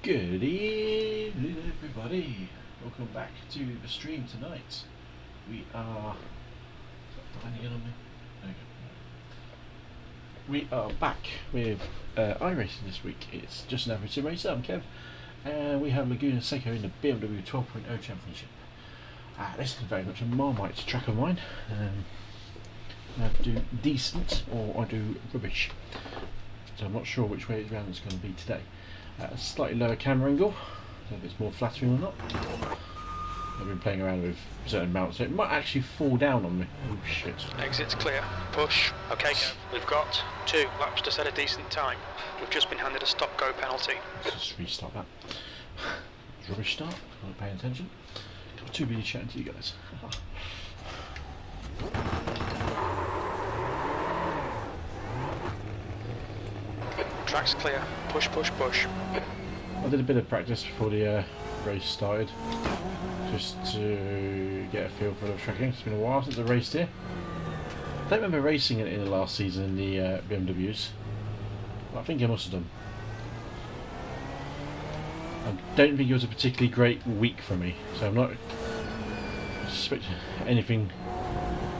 Good evening, everybody. Welcome back to the stream tonight. We are. Anything on me? There we go. We are back with iRacing this week. It's just an average sim racer. I'm Kev, and we have Laguna Seca in the BMW 12.0 Championship. This is very much a marmite track of mine. I do decent or I do rubbish. So I'm not sure which way around it's going to be today. A slightly lower camera angle, I don't know if it's more flattering or not. I've been playing around with certain mounts, so it might actually fall down on me. Oh shit. Exit's clear. Push. Okay, we've got 2 laps to set a decent time. We've just been handed a stop-go penalty. Let's just restart that. Rubbish start, not paying attention. I'm too busy chatting to you guys. Track's clear. Push, push, push. I did a bit of practice before the race started, just to get a feel for the tracking. It's been a while since I raced here. I don't remember racing it in the last season in the BMWs. But I think I must have done. I don't think it was a particularly great week for me, so I'm not expecting anything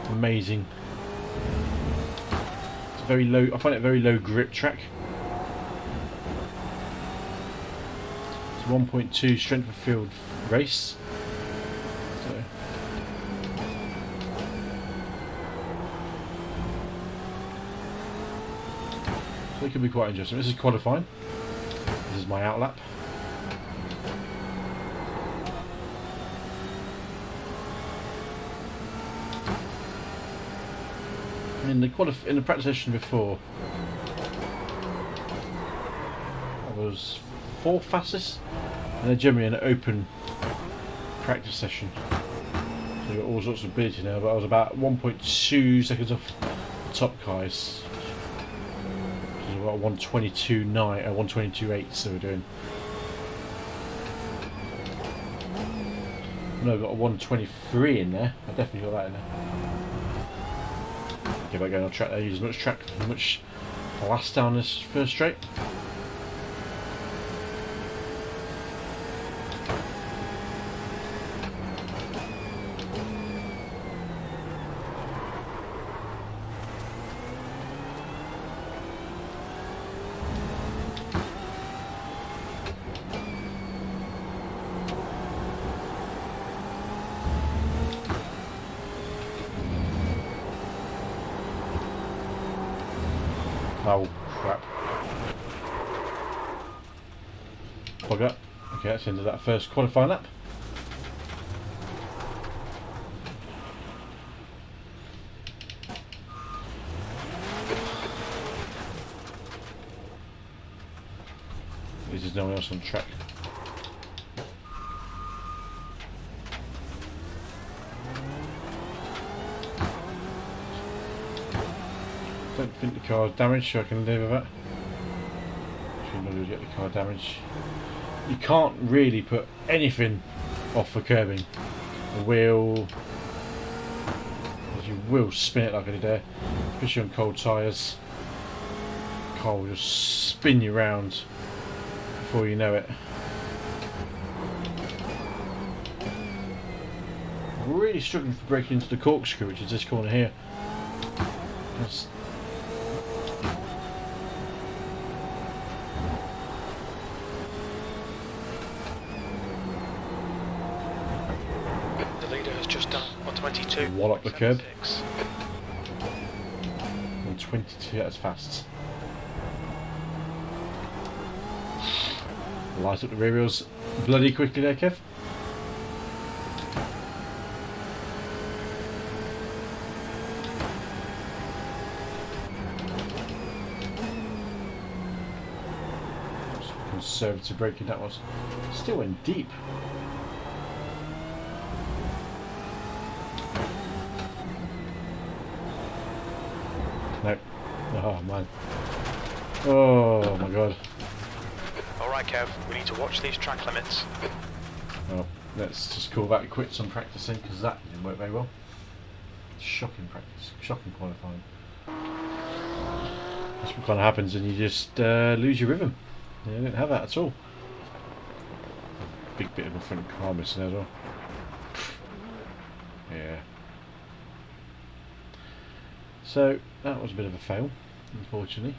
amazing. It's very low. I find it a very low grip track. 1.2 strength of field race. So it could be quite interesting. This is qualifying. This is my outlap. In the practice session before, I was 4th fastest, and they're generally an open practice session. So you've got all sorts of ability now, but I was about 1.2 seconds off the top guys. Which is about 122.9 or 122.8, so we're doing. No, I've got a 123 in there. I definitely got that in there. Get back going on track there, use as much track, as much blast down this first straight. Oh crap. Plug up. Okay, that's the end of that first qualifying lap. There's no one else on track. Don't think the car's damaged, so I can live with that. Should not get the car damaged. You can't really put anything off for curbing. The wheel, as you will spin it like I did there, especially on cold tyres. The car will just spin you round before you know it. I'm really struggling for breaking into the corkscrew, which is this corner here. Wallop the curb. 122, that's fast. Light up the rear wheels bloody quickly there, Kev. Conservative braking that was. Still went deep. Nope. Oh man. Oh my god. Alright Kev, we need to watch these track limits. Well, let's just call that quits on practicing, because that didn't work very well. Shocking practice, shocking qualifying. That's what kind of happens when you just lose your rhythm. You don't have that at all. big bit of a front car missing as well. Yeah. So that was a bit of a fail, unfortunately.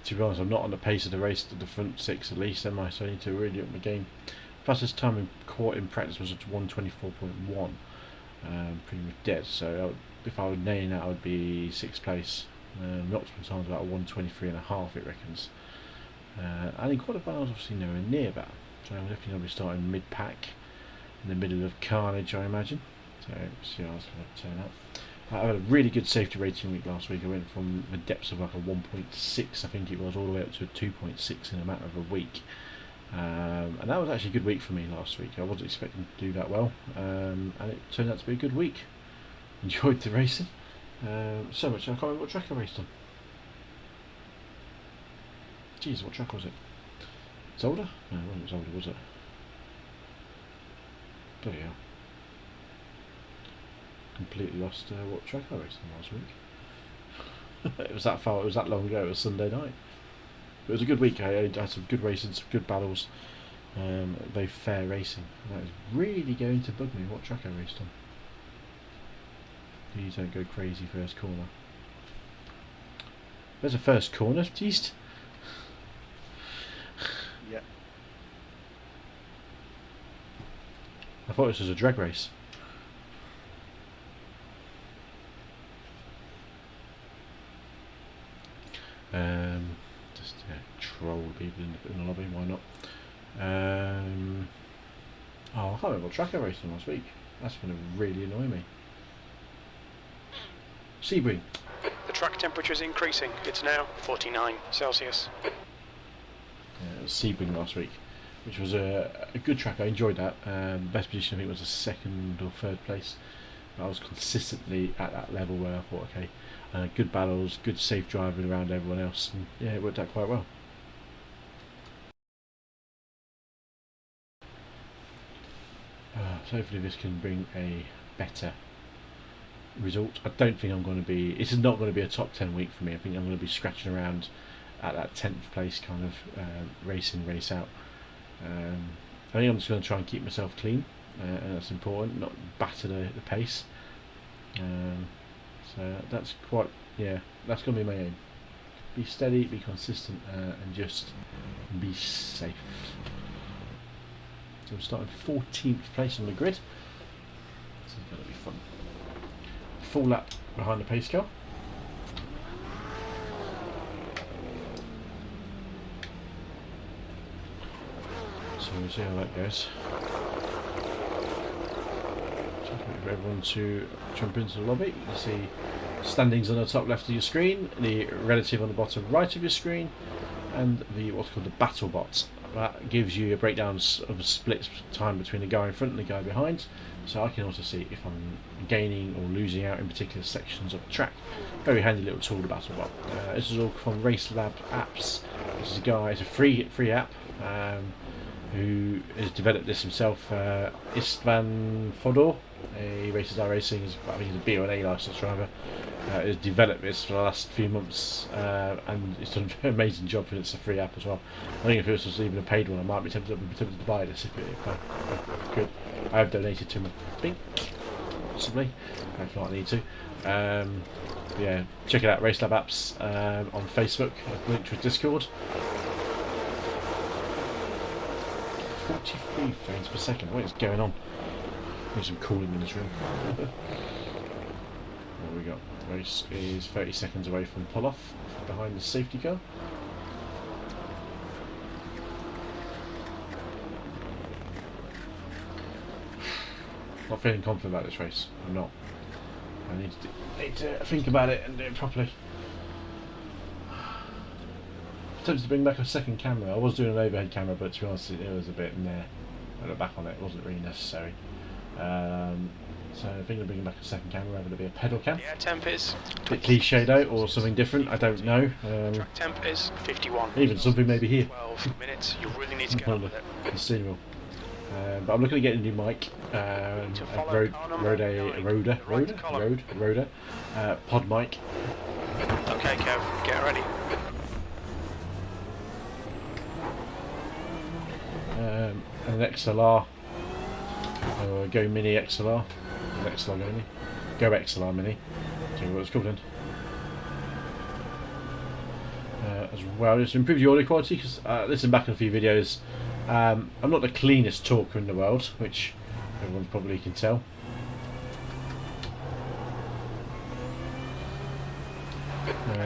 To be honest, I'm not on the pace of the race to the front six at least, am I? So I need to really up my game. Fastest time in practice was at 1:24.1. Pretty much dead. So if I would nailing that, I would be sixth place. The optimum time is about 1:23.5, it reckons. And in qualifying, obviously nowhere near that. So I'm definitely going to be starting mid-pack, in the middle of carnage, I imagine. So see how it's going to turn out. I had a really good safety rating week last week. I went from the depths of like a 1.6, I think it was, all the way up to a 2.6 in a matter of a week. And that was actually a good week for me last week. I wasn't expecting to do that well, and it turned out to be a good week. Enjoyed the racing. So much, I can't remember what track I raced on. Jeez, what track was it? Zolder? No, it wasn't Zolder, was it? Bloody hell. Completely lost what track I raced on last week. It was that far, it was that long ago, it was Sunday night. It was a good week. I had some good racing, some good battles, very fair racing. And that is really going to bug me what track I raced on. Please don't go crazy first corner. There's a first corner, jeez. Yeah. I thought this was a drag race. Just troll people in the lobby, why not? Oh, I can't remember what track I raced on last week. That's going to really annoy me. Sebring. The track temperature is increasing. It's now 49 Celsius. It was Sebring last week, which was a good track. I enjoyed that. Best position I think was a second or third place. But I was consistently at that level where I thought, okay, good battles, good safe driving around everyone else, and yeah, it worked out quite well. So hopefully this can bring a better result. I don't think I'm going to be, this is not going to be a top 10 week for me. I think I'm going to be scratching around at that 10th place kind of race in, race out. I think I'm just going to try and keep myself clean, and that's important, not batter the pace. So that's quite, yeah, that's going to be my aim. Be steady, be consistent, and just be safe. So we're starting 14th place on the grid. This is going to be fun. Full lap behind the pace car. So we'll see how that goes. So for everyone to jump into the lobby. You see standings on the top left of your screen, the relative on the bottom right of your screen, and the what's called the battle bot. That gives you a breakdown of a split time between the guy in front and the guy behind, so I can also see if I'm gaining or losing out in particular sections of the track. Very handy little tool, the battle bot. This is all from Race Lab Apps. This is a guy, it's a free app who has developed this himself. Istvan Fodor, he races iRacing, I think he's a B or an A licensed driver. Has developed this for the last few months, and it's done an amazing job, and it's a free app as well. I think if it was even a paid one, I might be tempted to buy this if I could. I have donated to him, I think, possibly, if not I need to. Yeah, check it out, Race Lab Apps on Facebook, linked to his Discord. 43 frames per second, what is going on? There's some cooling in this room. What have we got? Race is 30 seconds away from pull-off behind the safety car. Not feeling confident about this race. I'm not. I need to think about it and do it properly. Tempted to bring back a second camera. I was doing an overhead camera, but to be honest, it was a bit meh. I look back on it, it wasn't really necessary. So I think I'm bringing back a second camera, whether it be a pedal cam. Yeah, temp is a bit cliche though, or something different, I don't know. track temp is 51. Even something maybe here. 12 minutes, you really need to get on with it. The steering wheel. But I'm looking to get a new mic, a Roda pod mic. Okay, Kev, get ready. and an XLR, or a Go Mini XLR, an XLR Go Mini, Go XLR Mini, I don't know what it's called then. As well, just to improve the audio quality, because listen back in a few videos, I'm not the cleanest talker in the world, which everyone probably can tell.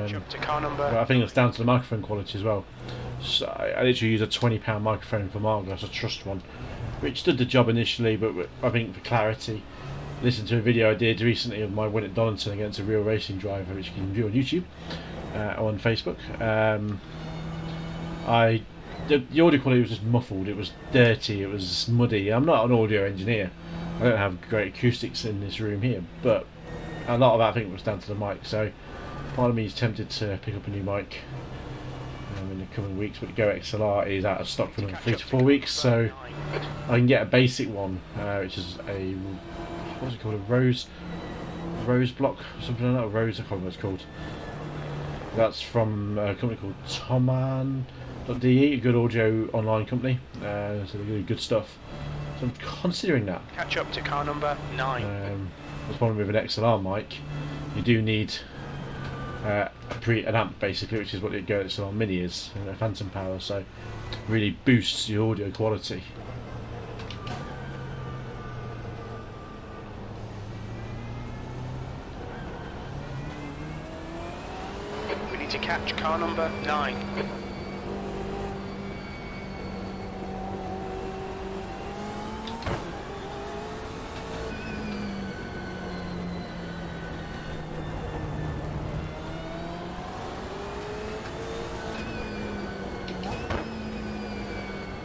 Jump to car number. But I think it's down to the microphone quality as well. So I literally use a £20 microphone from Argos, a Trust one, which did the job initially, but I think for clarity, listen to a video I did recently of my win at Donington against a real racing driver, which you can view on YouTube, on Facebook. The audio quality was just muffled, it was dirty, it was muddy. I'm not an audio engineer, I don't have great acoustics in this room here, but a lot of that I think was down to the mic, so part of me is tempted to pick up a new mic in the coming weeks, but the Go XLR is out of stock for another 3 to 4 weeks, so I can get a basic one, which is a, what's it called, a rose block, something like that, a rose, I can't remember what it's called. That's from a company called Toman.de, a good audio online company, so they do good stuff. So I'm considering that. Catch up to car number 9. The problem with an XLR mic, you do need an amp basically, which is what the Go XLR Mini is, phantom power, so really boosts the audio quality. We need to catch car number 9.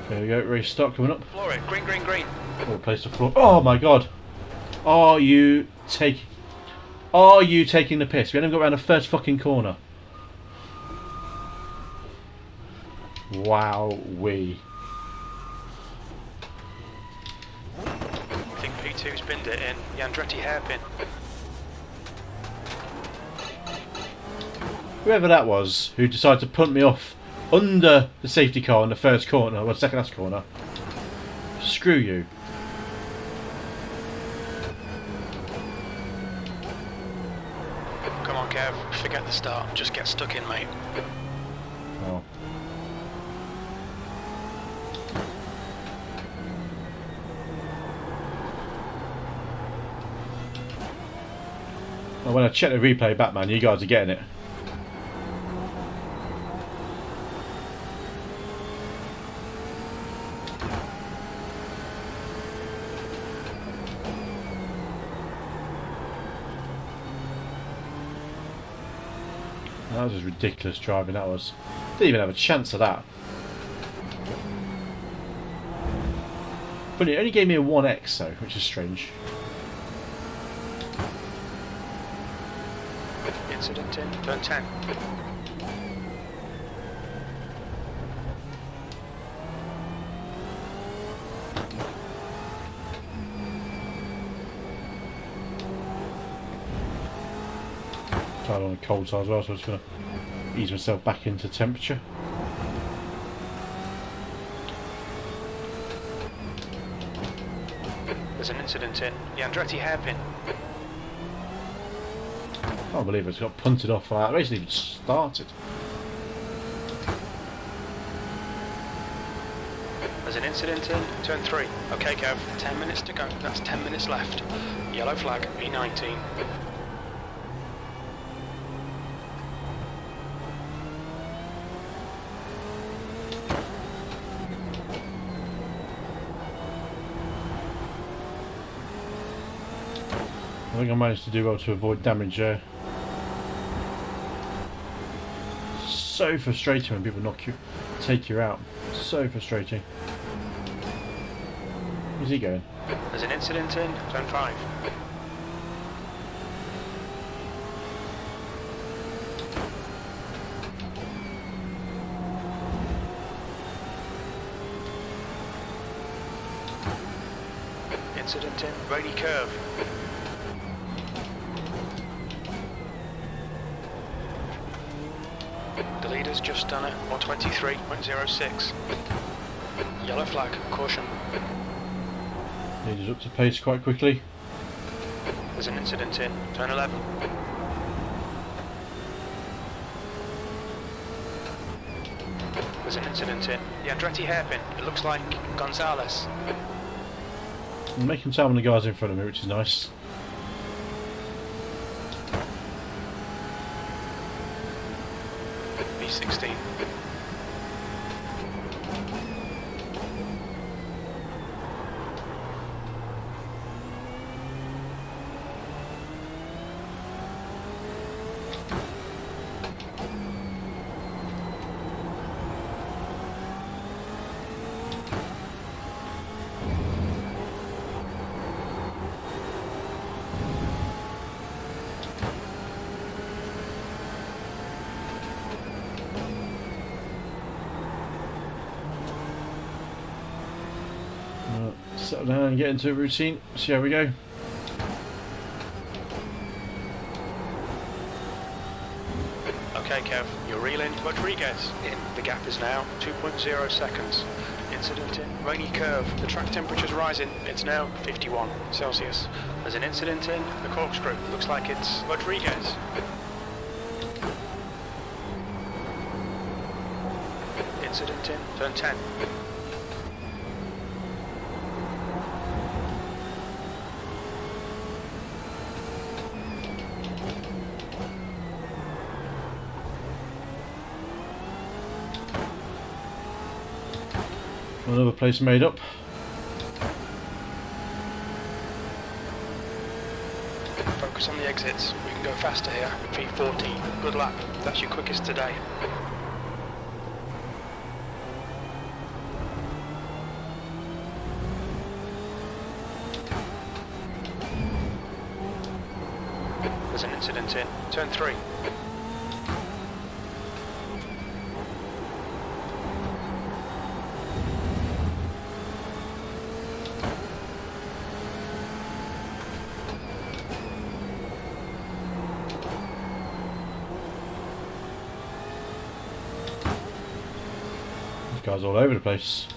There we go, race start coming up. Floor it, green, green, green. Oh, place the floor. Oh my god! Are you taking the piss? We haven't got around the first fucking corner. Wow, I think P2 spinned it in the Andretti hairpin. Whoever that was who decided to punt me off under the safety car in the first corner, or second last corner, screw you. Come on, Kev, forget the start, just get stuck in, mate. Oh. Well, when I check the replay back, man, you guys are getting it. That was just ridiculous driving, that was. Didn't even have a chance of that. Funny, it only gave me a 1x though, which is strange. Incident in, turn 10. Tied on a cold side as well, so I'm just going to ease myself back into temperature. There's an incident in the Andretti hairpin. I can't believe it's got punted off like that. It basically even started. There's an incident in turn 3. Okay, Kev, 10 minutes to go. That's 10 minutes left. Yellow flag, B19. I think I managed to do well to avoid damage there. So frustrating when people knock you, take you out. So frustrating. Where's he going? There's an incident in turn 5. Incident in Brady curve. The leader's just done a 123.06. Yellow flag, caution. Needed up to pace quite quickly. There's an incident in turn 11. There's an incident in the Andretti hairpin. It looks like Gonzalez. I'm making time on the guys in front of me, which is nice. B16. Settle down and get into a routine. See how we go. Okay, Kev, you're reeling. Rodriguez in. The gap is now 2.0 seconds. Incident in rainy curve. The track temperature's rising. It's now 51 Celsius. There's an incident in the corkscrew. Looks like it's Rodriguez. Incident in turn 10. Another place made up. Focus on the exits. We can go faster here. V14. Good lap. That's your quickest today. There's an incident in turn 3. Guys all over the place.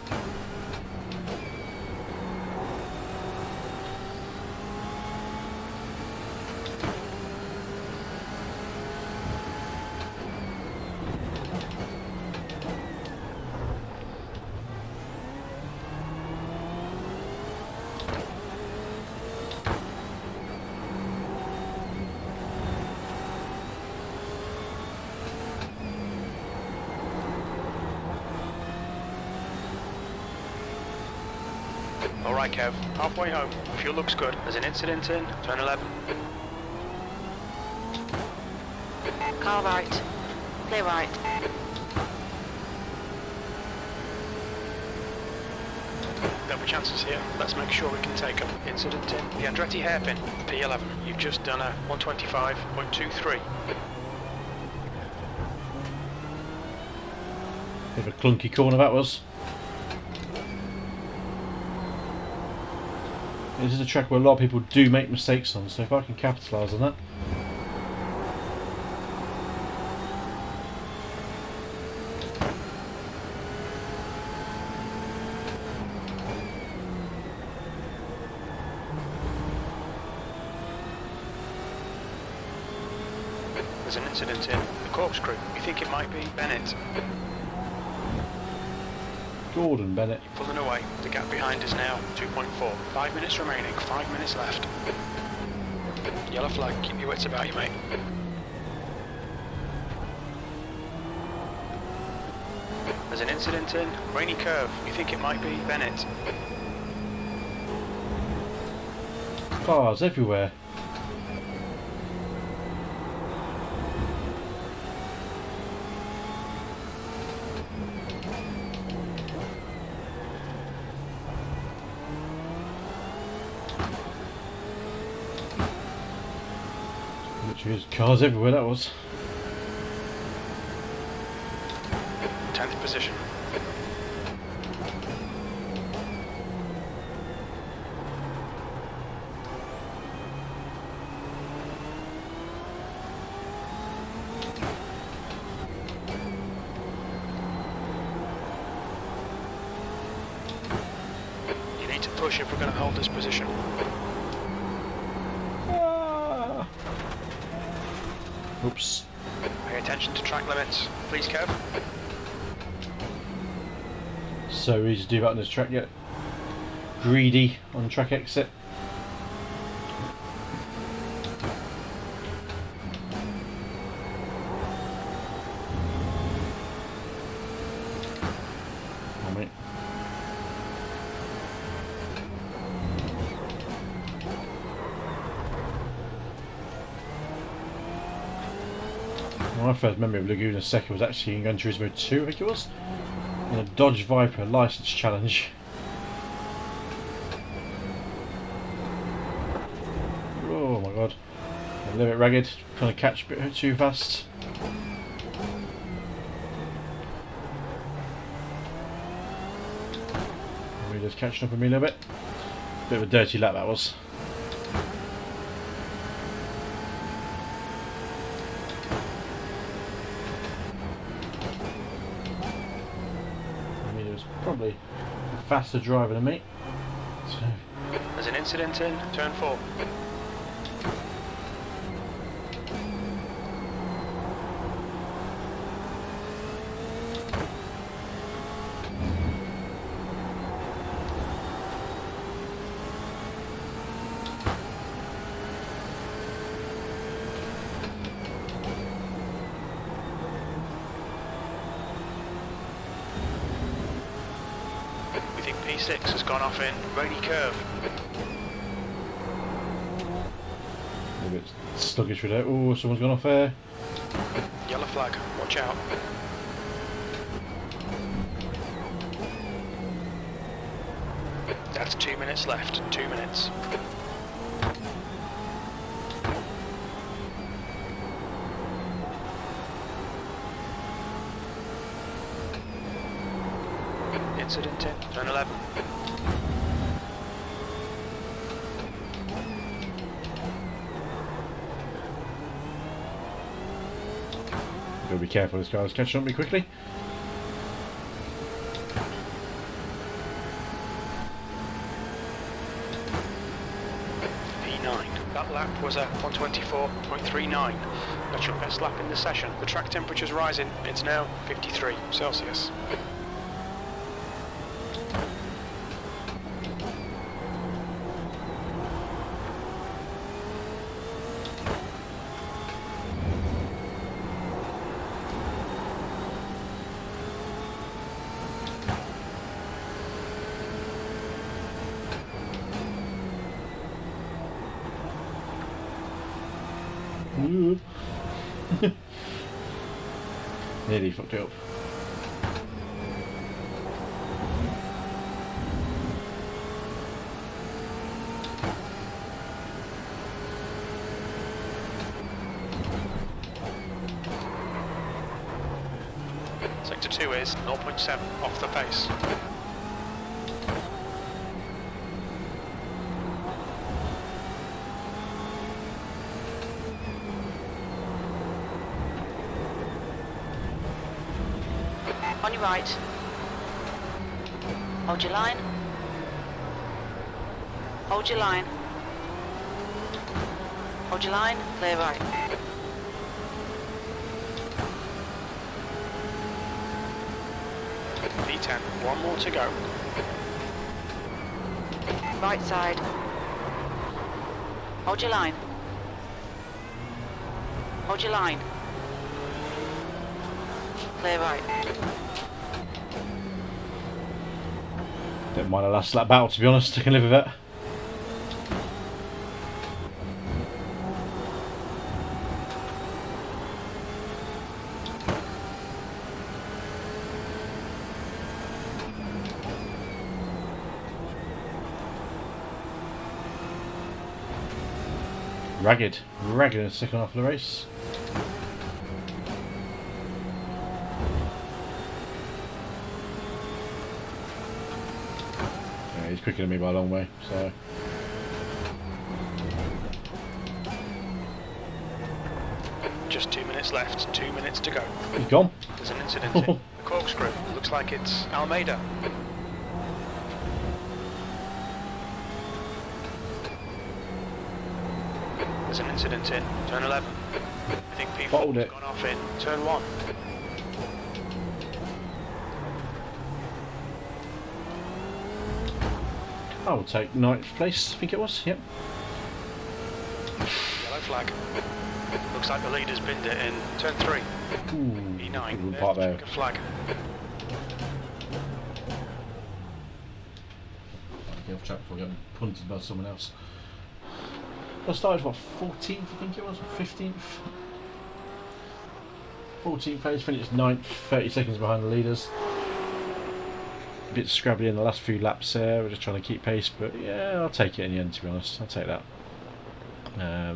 Alright Kev, halfway home. Fuel looks good. There's an incident in turn 11. Car right. Clear right. There'll be chances here. Let's make sure we can take them. Incident in the Andretti hairpin. P11. You've just done a 125.23. Bit of a clunky corner that was. This is a track where a lot of people do make mistakes on, so if I can capitalise on that. There's an incident in the corkscrew. You think it might be Bennett? Gordon Bennett. You're pulling away. The gap behind is now 2.4. 5 minutes remaining. 5 minutes left. Yellow flag. Keep your wits about you, mate. There's an incident in rainy curve. You think it might be Bennett? Cars everywhere. Literally cars everywhere that was. 10th position. push if we're going to hold this position. Ah. Oops. Pay attention to track limits, please, Kev. So easy to do that on this track yet. Greedy on track exit. Oh, mate. My first memory of Laguna Seca was actually in Gran Turismo 2, I think it was, in a Dodge Viper license challenge. Oh my god, a little bit ragged, trying to catch a bit too fast. Maybe just catching up with me a little bit. Bit of a dirty lap that was. Probably a faster driver than me. So. There's an incident in turn 4. P6 has gone off in rainy curve. A little bit sluggish with it. Oh, someone's gone off there. Yellow flag, watch out. That's 2 minutes left, 2 minutes. Incident in turn 11. Gotta be careful, this guy's catching up me quickly. P9. That lap was a 124.39. That's your best lap in the session. The track temperature's rising. It's now 53 Celsius. Nearly fucked it up. Sector 2 is 0.7 off the pace. On your right. Hold your line. Hold your line. Hold your line, clear right. P10, one more to go. Right side. Hold your line. Hold your line. Clear right. Don't mind a last lap battle, to be honest. I can live with it. Ragged in the second half of the race. Yeah, he's quicker than me by a long way, so. Just 2 minutes left, 2 minutes to go. He's gone. There's an incident in the corkscrew. Looks like it's Almeida. There's an incident in turn 11. I think Bottled P4's it. gone off in turn 1. I will take 9th place, I think it was, yep. Yellow flag. Looks like the leader's binned it in turn 3. Ooh, E9, part there's there. the checkered flag. Get off track before getting punted by someone else. I started, what, 14th, I think it was, or 15th? 14th place, finished 9th, 30 seconds behind the leaders. A bit scrabbly in the last few laps there, we're just trying to keep pace, but yeah, I'll take it in the end, to be honest. I'll take that. I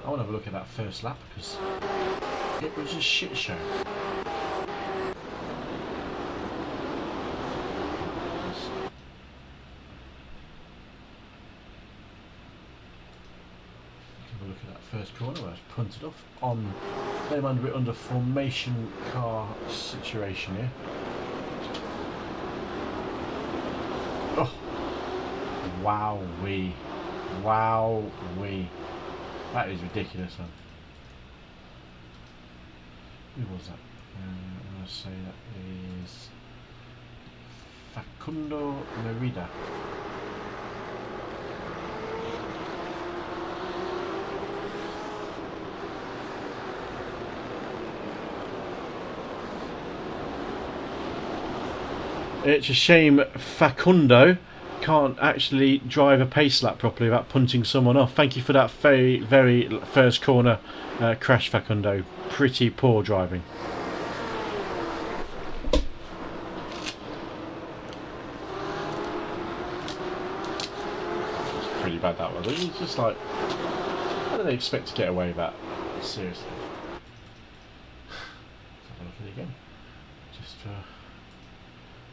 want to have a look at that first lap because it was a shit show. Have a look at that first corner where I was punted off on. They're under formation car situation here. Oh, wowee, wowee. That is ridiculous, man. Who was that? I'm going to say that is Facundo Merida. It's a shame Facundo can't actually drive a pace lap properly without punting someone off. Thank you for that very first corner crash, Facundo. Pretty poor driving. It's pretty bad, that one. It's just like, how do they expect to get away with that? Seriously. Let's have a look at it again. Just so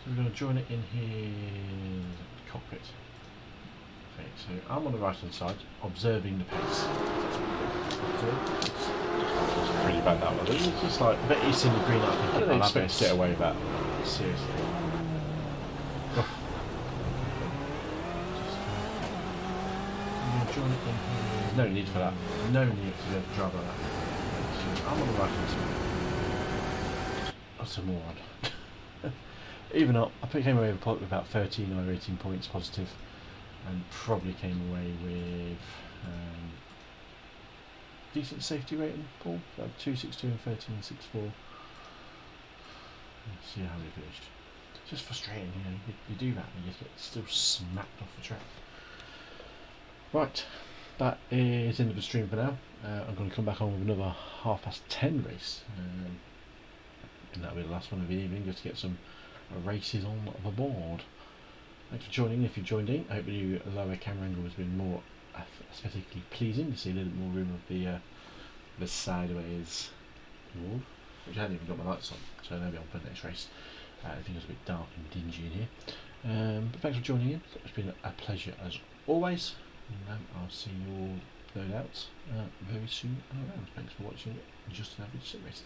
we're going to join it in here. Cockpit. Okay, so I'm on the right hand side, observing the pace. It's pretty bad, that one. It's just like, I bet he's seen the green light. How do they expect to get away with that? Seriously. Oh. I'm going to join it in here. There's no need for that. No need to drive like that. So I'm on the right hand side. That's a moron. Even up, I came away with about 13 or 18 points positive, and probably came away with decent safety rating, Paul. 262 and 13.64. Let's see how we finished. It's just frustrating, you know. You do that and you just get still smacked off the track. Right, that is the end of the stream for now. I'm going to come back on with another 10:30 race, and that'll be the last one of the evening, just to get some races on the board. Thanks for joining. If you joined in, I hope the lower camera angle has been more aesthetically pleasing to see a little bit more room of the sideways wall, which I hadn't even got my lights on, so maybe I'll put the next race. I think it's a bit dark and dingy in here, but thanks for joining in. It's been a pleasure as always, and I'll see you all no doubt very soon and around. Thanks for watching Just an Average Sim Racer.